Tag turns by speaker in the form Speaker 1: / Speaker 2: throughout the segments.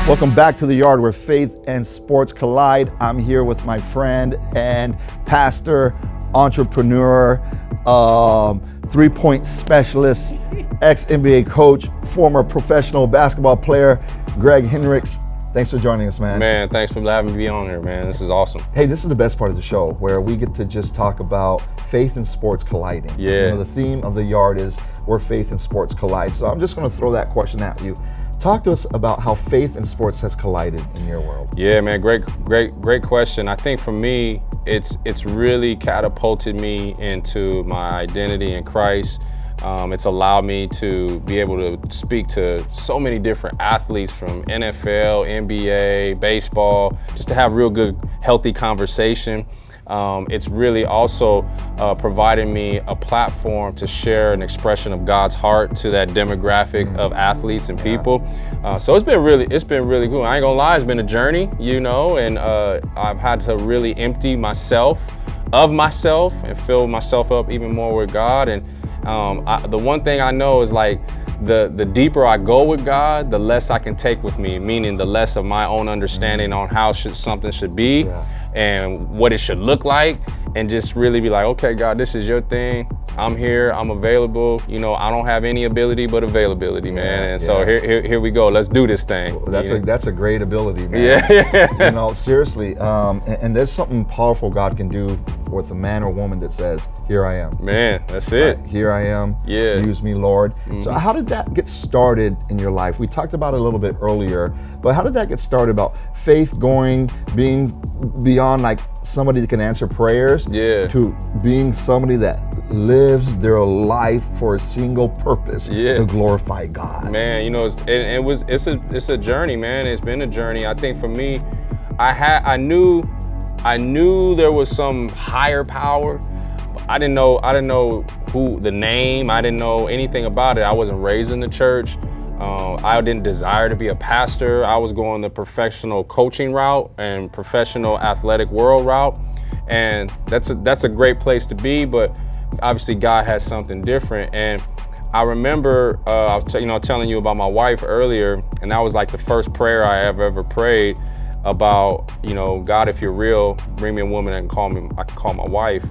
Speaker 1: Welcome back to the Yard where faith and sports collide. I'm here with my friend and pastor, entrepreneur, three-point specialist, ex-NBA coach, former professional basketball player, Greg Hendricks. Thanks for joining us, man.
Speaker 2: Man, thanks for having me on here, man. This is awesome.
Speaker 1: Hey, this is the best part of the show where we get to just talk about faith and sports colliding.
Speaker 2: Yeah.
Speaker 1: You know, the theme of the Yard is where faith and sports collide. So I'm just going to throw that question at you. Talk to us about how faith and sports has collided in your world.
Speaker 2: Yeah, man, great question. I think for me, it's really catapulted me into my identity in Christ. It's allowed me to be able to speak to so many different athletes from NFL, NBA, baseball, just to have real good, healthy conversation. It's really also provided me a platform to share an expression of God's heart to that demographic of athletes and people. So it's been really cool. I ain't gonna lie, it's been a journey, you know, and I've had to really empty myself of myself and fill myself up even more with God. And the one thing I know is like the deeper I go with God, the less I can take with me, meaning the less of my own understanding on how something should be and what it should look like, and just really be like, okay, God, this is your thing. I'm here, I'm available. You know, I don't have any ability but availability, man. And so here we go. Let's do this thing.
Speaker 1: Well, that's a great ability, man.
Speaker 2: Yeah.
Speaker 1: You know, seriously. And there's something powerful God can do with a man or woman that says, here I am.
Speaker 2: Man, that's it.
Speaker 1: Here I am.
Speaker 2: Yeah.
Speaker 1: Use me, Lord. So how did that get started in your life? We talked about it a little bit earlier, but how did that get started about faith being beyond like somebody that can answer prayers to being somebody that lives their life for a single purpose to glorify God?
Speaker 2: Man, you know, it's a journey, man. It's been a journey. I think for me, I knew there was some higher power. I didn't know who the name. I didn't know anything about it. I wasn't raised in the church. I didn't desire to be a pastor. I was going the professional coaching route and professional athletic world route, and that's a great place to be. But obviously, God has something different. And I remember I was telling you about my wife earlier, and that was like the first prayer I ever prayed about, you know, God, if you're real, bring me a woman that I can call my wife.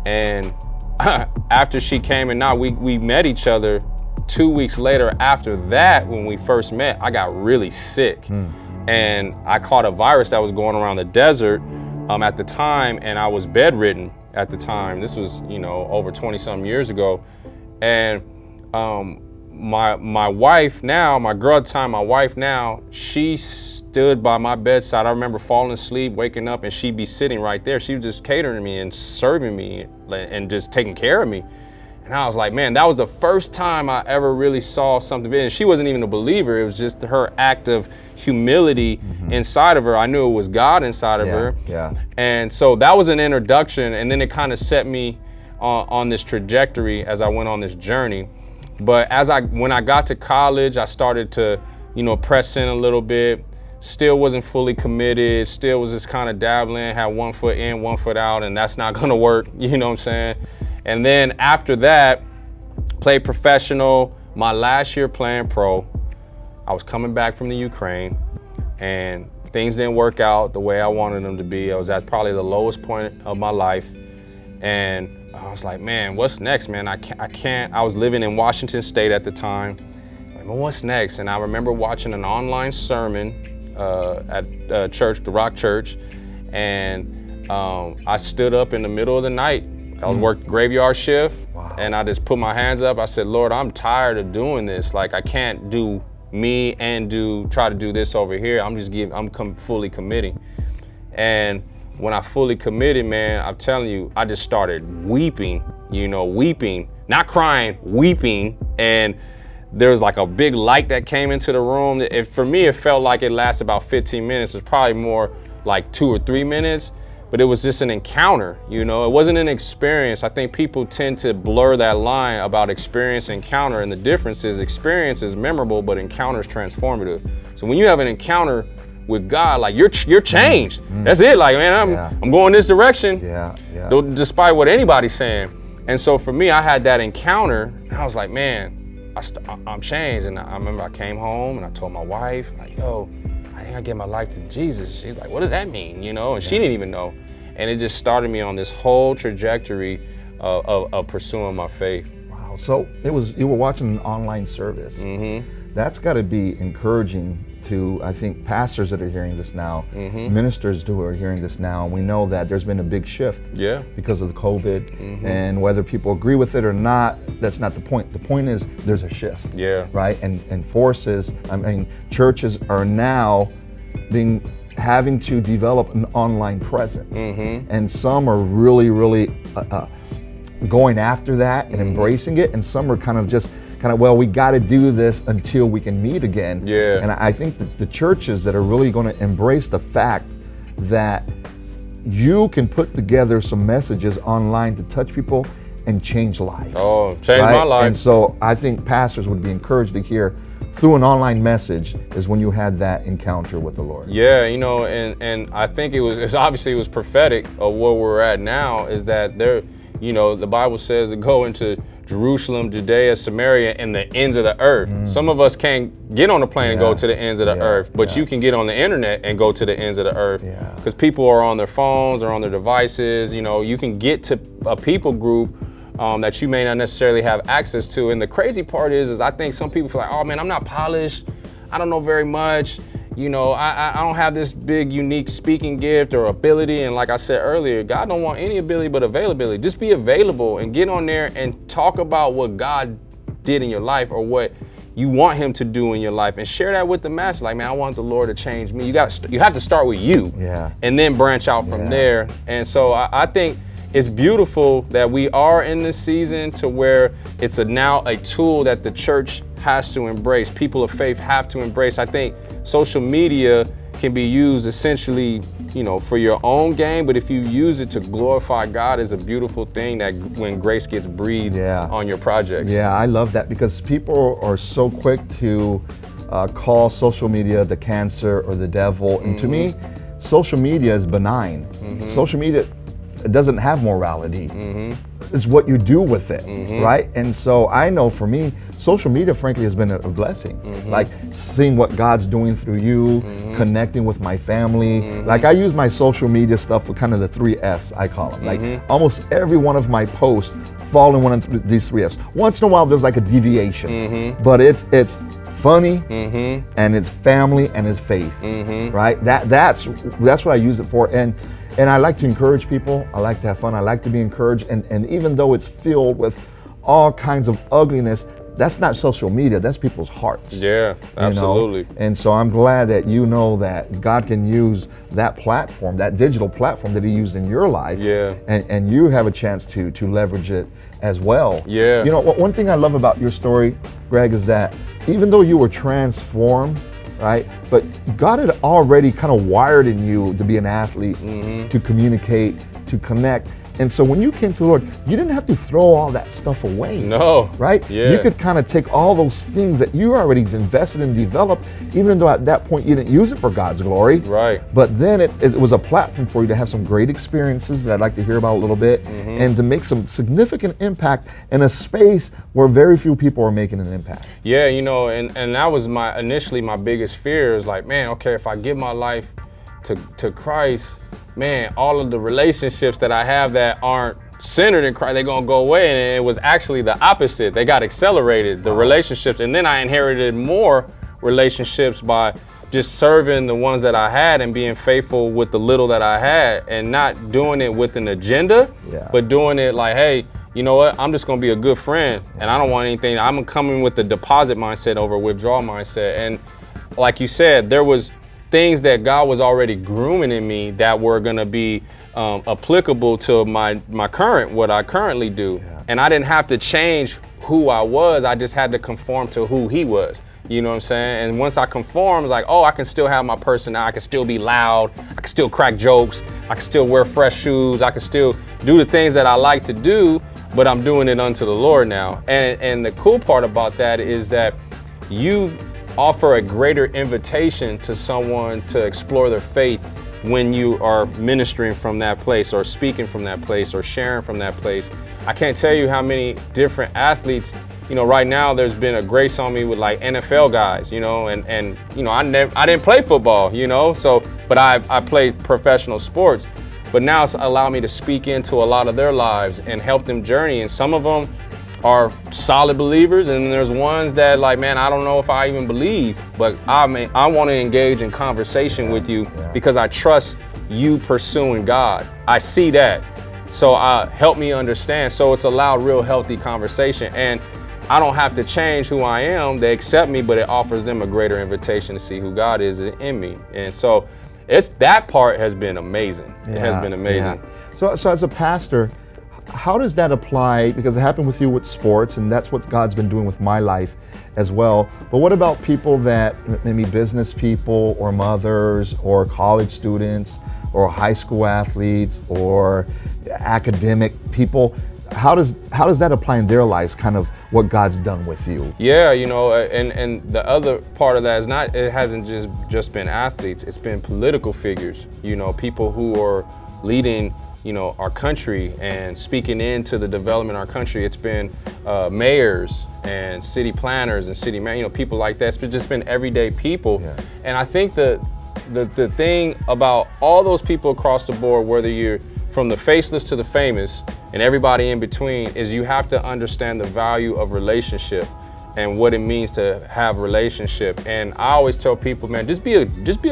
Speaker 2: And after she came and now we met each other 2 weeks later. After that, when we first met, I got really sick and I caught a virus that was going around the desert at the time, and I was bedridden at the time. This was, you know, over 20 some years ago. And my wife now, my girl at the time, my wife now, she stood by my bedside. I remember falling asleep, waking up, and she'd be sitting right there. She was just catering me and serving me and just taking care of me. And I was like, man, that was the first time I ever really saw something big. And she wasn't even a believer. It was just her act of humility inside of her. I knew it was God inside of her.
Speaker 1: Yeah.
Speaker 2: And so that was an introduction. And then it kind of set me on this trajectory as I went on this journey. But when I got to college, I started to, you know, press in a little bit. Still wasn't fully committed. Still was just kind of dabbling, had 1 foot in, 1 foot out, and that's not gonna work, you know what I'm saying? And then after that, played professional. My last year playing pro, I was coming back from the Ukraine, and things didn't work out the way I wanted them to be. I was at probably the lowest point of my life, and I was like, man, what's next, man? I can't. I was living in Washington State at the time. Like, well, what's next? And I remember watching an online sermon at church, the Rock Church, and I stood up in the middle of the night. I was working graveyard shift, and I just put my hands up. I said, Lord, I'm tired of doing this. Like, I can't do me and try to do this over here. I'm fully committing. And when I fully committed, man, I'm telling you, I just started weeping, not crying, weeping. And there was like a big light that came into the room. For me, it felt like it lasted about 15 minutes. It was probably more like 2 or 3 minutes. But it was just an encounter, you know? It wasn't an experience. I think people tend to blur that line about experience and encounter, and the difference is experience is memorable, but encounter is transformative. So when you have an encounter with God, like you're changed. That's it. Like, man, I'm going this direction. Despite what anybody's saying. And so for me, I had that encounter, and I was like, man, I'm changed. And I remember I came home and I told my wife, like, yo, I think I gave my life to Jesus. She's like, what does that mean? You know, and she didn't even know. And it just started me on this whole trajectory of pursuing my faith.
Speaker 1: Wow. So you were watching an online service.
Speaker 2: Mm-hmm.
Speaker 1: That's got to be encouraging to, I think, pastors that are hearing this now, ministers who are hearing this now. We know that there's been a big shift because of the COVID, and whether people agree with it or not, that's not the point. The point is there's a shift, right? And forces, I mean, churches are now having to develop an online presence, and some are really going after that and embracing it, and some are kind of well, we got to do this until we can meet again. And I think that the churches that are really going to embrace the fact that you can put together some messages online to touch people and change lives.
Speaker 2: Oh, change my life.
Speaker 1: And so I think pastors would be encouraged to hear through an online message is when you had that encounter with the Lord.
Speaker 2: Yeah, you know, and I think it was prophetic of where we're at now, is that there, you know, the Bible says to go into Jerusalem, Judea, Samaria, and the ends of the earth. Some of us can't get on a plane and go to the ends of the earth, but you can get on the internet and go to the ends of the earth, because people are on their phones or on their devices. You know, you can get to a people group that you may not necessarily have access to. And the crazy part is I think some people feel like, oh man, I'm not polished, I don't know very much. You know, I don't have this big, unique speaking gift or ability. And like I said earlier, God don't want any ability but availability. Just be available and get on there and talk about what God did in your life or what you want him to do in your life, and share that with the masses. Like, man, I want the Lord to change me. You have to start with you, and then branch out from there. And so I think it's beautiful that we are in this season to where it's now a tool that the church has to embrace. People of faith have to embrace. I think social media can be used essentially, you know, for your own gain, but if you use it to glorify God, is a beautiful thing that when grace gets breathed on your projects. Yeah,
Speaker 1: I love that, because people are so quick to call social media the cancer or the devil. And to me, social media is benign. Social media, it doesn't have morality. It's what you do with it, right? And so I know for me, social media, frankly, has been a blessing. Like seeing what God's doing through you, connecting with my family. Like I use my social media stuff for kind of the 3S, I call it. Like almost every one of my posts fall in one of these 3S. Once in a while, there's like a deviation, but it's funny, and it's family, and it's faith, right? That's what I use it for. And I like to encourage people. I like to have fun. I like to be encouraged. And even though it's filled with all kinds of ugliness, that's not social media. That's people's hearts.
Speaker 2: Yeah, absolutely.
Speaker 1: You know? And so I'm glad that you know that God can use that platform, that digital platform that he used in your life. And you have a chance to leverage it as well. You know, one thing I love about your story, Greg, is that even though you were transformed, right? But God had already kind of wired in you to be an athlete, to communicate, to connect. And so when you came to the Lord, you didn't have to throw all that stuff away.
Speaker 2: No.
Speaker 1: Right? You could kind of take all those things that you already invested and developed, even though at that point you didn't use it for God's glory.
Speaker 2: Right.
Speaker 1: But then it was a platform for you to have some great experiences that I'd like to hear about a little bit, and to make some significant impact in a space where very few people are making an impact.
Speaker 2: Yeah, you know, and that was initially my biggest fear, is like, man, okay, if I give my life to Christ, man, all of the relationships that I have that aren't centered in Christ, they're gonna go away. And it was actually the opposite. They got accelerated, the relationships. And then I inherited more relationships by just serving the ones that I had and being faithful with the little that I had, and not doing it with an agenda, but doing it like, hey, you know what, I'm just gonna be a good friend, and I don't want anything. I'm coming with the deposit mindset over withdrawal mindset. And like you said, there was things that God was already grooming in me that were gonna be applicable to my current, what I currently do. And I didn't have to change who I was, I just had to conform to who he was. You know what I'm saying? And once I conform, it's like, oh, I can still have my personality, I can still be loud, I can still crack jokes, I can still wear fresh shoes, I can still do the things that I like to do, but I'm doing it unto the Lord now. And the cool part about that is that you offer a greater invitation to someone to explore their faith when you are ministering from that place, or speaking from that place, or sharing from that place. I can't tell you how many different athletes right now there's been a grace on me with like NFL guys, and I didn't play football, but I played professional sports. But now it's allowed me to speak into a lot of their lives and help them journey. And some of them are solid believers, and there's ones that like, man, I don't know if I even believe, but I want to engage in conversation with you because I trust you pursuing God. I see that. So help me understand. So it's allowed real healthy conversation. And I don't have to change who I am. They accept me, but it offers them a greater invitation to see who God is in me. And so that part has been amazing. It has been amazing.
Speaker 1: So as a pastor, how does that apply? Because it happened with you with sports, and that's what God's been doing with my life as well. But what about people that maybe business people or mothers or college students or high school athletes or academic people? How does that apply in their lives, kind of what God's done with you?
Speaker 2: Yeah, and the other part of that is it hasn't just been athletes, it's been political figures, people who are leading, our country and speaking into the development of our country. It's been mayors and city planners and city people like that. It's just been everyday people. Yeah. And I think the thing about all those people across the board, whether you're from the faceless to the famous and everybody in between, is you have to understand the value of relationship and what it means to have relationship. And I always tell people, man, just be a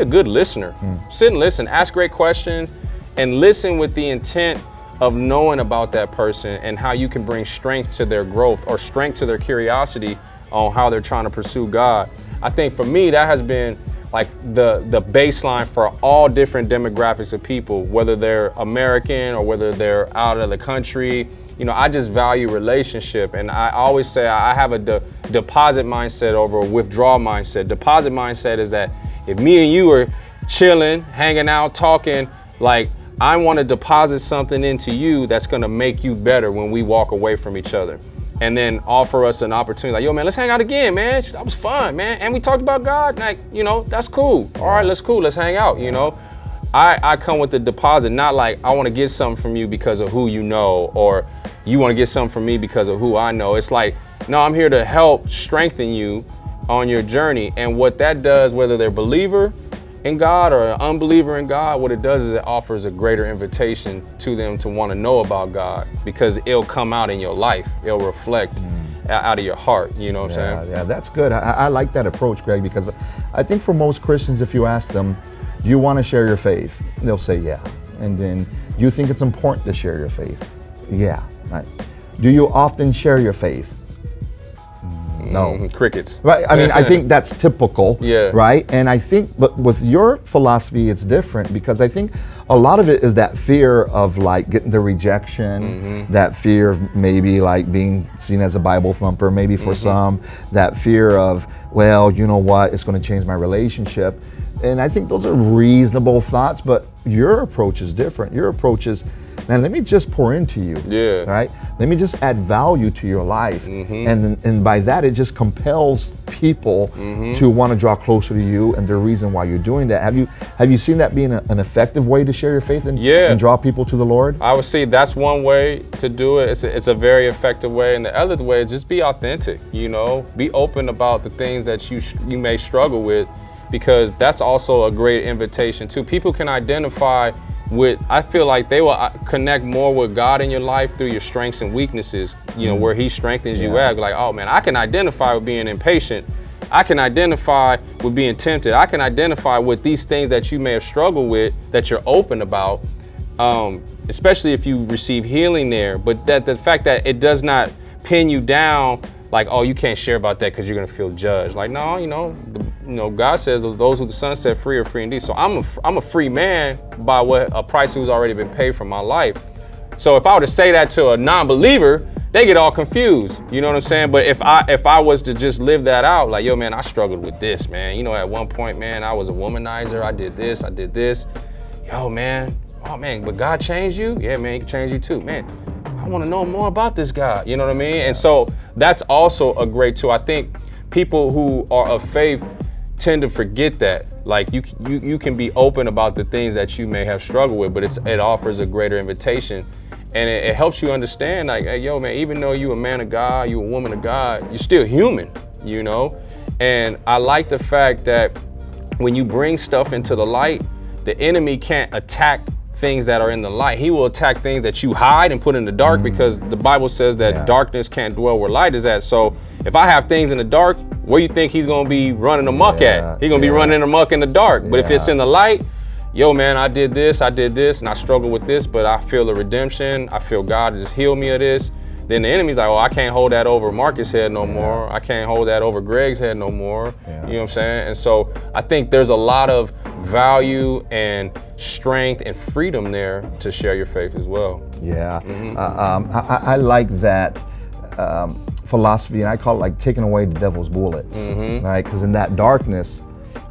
Speaker 2: good listener. Sit and listen, ask great questions, and listen with the intent of knowing about that person and how you can bring strength to their growth or strength to their curiosity on how they're trying to pursue God. I think for me, that has been like the baseline for all different demographics of people, whether they're American or whether they're out of the country. I just value relationship. And I always say I have a deposit mindset over a withdrawal mindset. Deposit mindset is that if me and you are chilling, hanging out, talking, like, I want to deposit something into you that's going to make you better when we walk away from each other. And then offer us an opportunity, like, yo, man, let's hang out again, man. That was fun, man. And we talked about God, like, that's cool. All right, let's hang out, I come with the deposit, not like I want to get something from you because of who you know, or you want to get something from me because of who I know. It's like, no, I'm here to help strengthen you on your journey. And what that does, whether they're believer in God or an unbeliever in God, what it does is it offers a greater invitation to them to want to know about God, because it'll come out in your life. It'll reflect out of your heart. You know what I'm saying?
Speaker 1: Yeah, that's good. I like that approach, Greg, because I think for most Christians, if you ask them, do you want to share your faith? They'll say, yeah. And then, you think it's important to share your faith? Yeah. Right. Do you often share your faith? No.
Speaker 2: Crickets.
Speaker 1: Right. I mean, I think that's typical.
Speaker 2: Yeah.
Speaker 1: Right. And I think, but with your philosophy, it's different, because I think a lot of it is that fear of like getting the rejection, that fear of maybe like being seen as a Bible thumper, maybe for some, that fear of, well, you know what, it's going to change my relationship. And I think those are reasonable thoughts, but your approach is different. Your approach is, man, let me just pour into you.
Speaker 2: Yeah.
Speaker 1: Right? Let me just add value to your life. And by that, it just compels people to want to draw closer to you, and the reason why you're doing that. Have you seen that being an effective way to share your faith and draw people to the Lord?
Speaker 2: I would say that's one way to do it. It's a very effective way. And the other way is just be authentic, be open about the things that you may struggle with, because that's also a great invitation too. People can identify with, I feel like they will connect more with God in your life through your strengths and weaknesses, where he strengthens you at. Like, oh man, I can identify with being impatient. I can identify with being tempted. I can identify with these things that you may have struggled with, that you're open about, especially if you receive healing there. But that the fact that it does not pin you down, like, oh, you can't share about that because you're gonna feel judged. Like, no, God says those who the Son set free are free indeed. So I'm a free man by what a price who's already been paid for my life. So if I were to say that to a non-believer, they get all confused. You know what I'm saying? But if I was to just live that out, like, yo, man, I struggled with this, man. At one point, man, I was a womanizer. I did this. Yo, man. Oh man, but God changed you? Yeah, man, he can change you too. Man, I want to know more about this God. You know what I mean? And so that's also a great tool. I think people who are of faith tend to forget that. Like, you can be open about the things that you may have struggled with, but it offers a greater invitation. And it helps you understand, like, hey, yo, man, even though you a man of God, you a woman of God, you're still human, you know? And I like the fact that when you bring stuff into the light, the enemy can't attack things that are in the light. He will attack things that you hide and put in the dark, because the Bible says that darkness can't dwell where light is at. So if I have things in the dark, where you think he's gonna be running amok at? He's gonna be running amok in the dark. But if it's in the light, yo, man, I did this, and I struggle with this, but I feel the redemption. I feel God just healed me of this. Then the enemy's like, oh, I can't hold that over Marcus' head no more. I can't hold that over Greg's head no more. You know what I'm saying? And so I think there's a lot of value and strength and freedom there to share your faith as well.
Speaker 1: Yeah, I like that philosophy, and I call it like taking away the devil's bullets, right? Because in that darkness,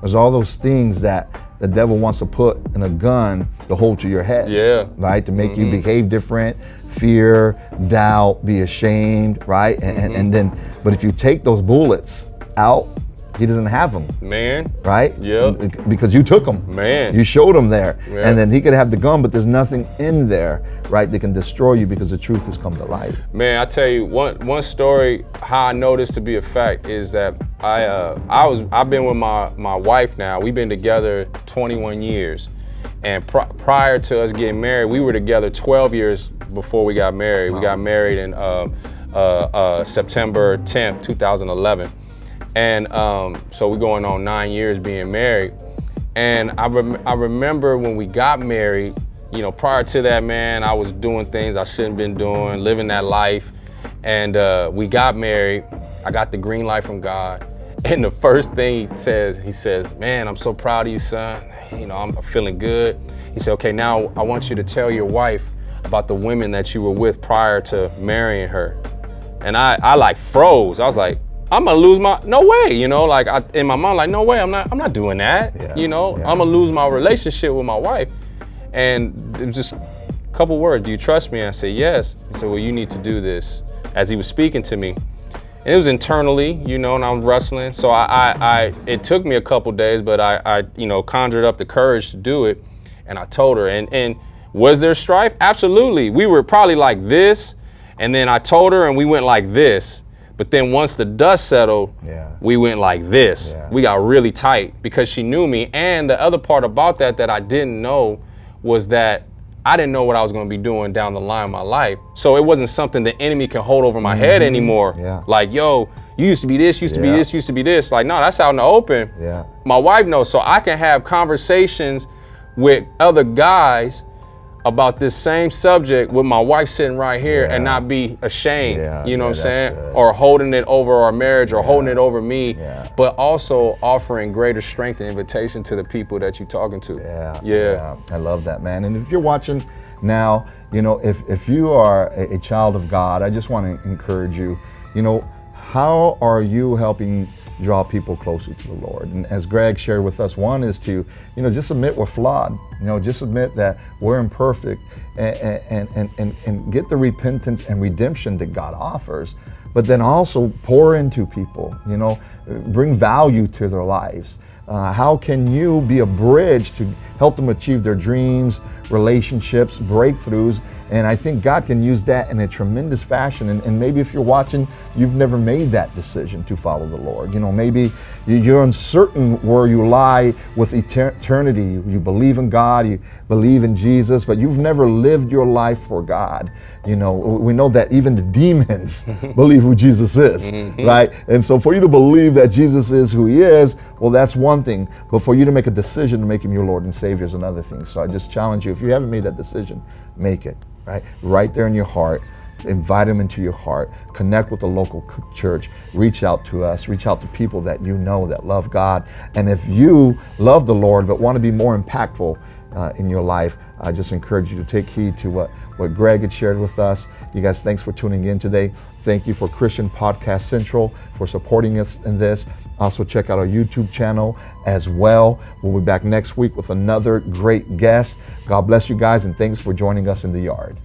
Speaker 1: there's all those things that the devil wants to put in a gun to hold to your head, right? To make you behave different, fear, doubt, be ashamed, right? And then, but if you take those bullets out, he doesn't have them,
Speaker 2: man,
Speaker 1: right? Because you took them,
Speaker 2: man.
Speaker 1: You showed him there, and then he could have the gun, but there's nothing in there, right, that can destroy you, because the truth has come to light.
Speaker 2: Man, I tell you, one story how I know this to be a fact is that I've been with my wife now. We've been together 21 years, and prior to us getting married, we were together 12 years before we got married. We got married in September 10th, 2011. And so we're going on 9 years being married. And I remember when we got married, you know, prior to that, man, I was doing things I shouldn't have been doing, living that life. And we got married. I got the green light from God. And the first thing he says, man, I'm so proud of you, son. You know, I'm feeling good. He said, okay, now I want you to tell your wife about the women that you were with prior to marrying her. And I like froze. I was like, I'm gonna lose no way, you know, like in my mind, like, no way, I'm not doing that, you know, I'm gonna lose my relationship with my wife. And it was just a couple words, do you trust me? I said, yes. He said, well, you need to do this, as he was speaking to me. And it was internally, you know, and I'm wrestling. So it took me a couple days, but I you know, conjured up the courage to do it. And I told her, and was there strife? Absolutely. We were probably like this, and then I told her and we went like this. But then once the dust settled, we went like this. We got really tight because she knew me. And the other part about that I didn't know was that I didn't know what I was going to be doing down the line of my life. So it wasn't something the enemy can hold over my head anymore. Like, yo, you used to be this, used to be this, used to be this. Like, no, that's out in the open. My wife knows. So I can have conversations with other guys about this same subject with my wife sitting right here and not be ashamed, you know what I'm saying? Good. Or holding it over our marriage or holding it over me, but also offering greater strength and invitation to the people that you're talking to.
Speaker 1: I love that, man. And if you're watching now, you know, if you are a child of God, I just want to encourage you, you know, how are you helping draw people closer to the Lord? And as Greg shared with us, one is to, you know, just admit we're flawed, you know, just admit that we're imperfect and get the repentance and redemption that God offers, but then also pour into people, you know, bring value to their lives. How can you be a bridge to help them achieve their dreams, relationships, breakthroughs? And I think God can use that in a tremendous fashion. And maybe if you're watching, you've never made that decision to follow the Lord. You know, maybe you're uncertain where you lie with eternity. You believe in God, you believe in Jesus, but you've never lived your life for God. You know, we know that even the demons believe who Jesus is, right? And so for you to believe that Jesus is who he is, well, that's one thing. But for you to make a decision to make him your Lord and Savior is another thing. So I just challenge you, if you haven't made that decision, make it, right? Right there in your heart. Invite him into your heart. Connect with the local church. Reach out to us. Reach out to people that you know that love God. And if you love the Lord but want to be more impactful in your life, I just encourage you to take heed to what Greg had shared with us. You guys, thanks for tuning in today. Thank you for Christian Podcast Central for supporting us in this. Also check out our YouTube channel as well. We'll be back next week with another great guest. God bless you guys, and thanks for joining us in the yard.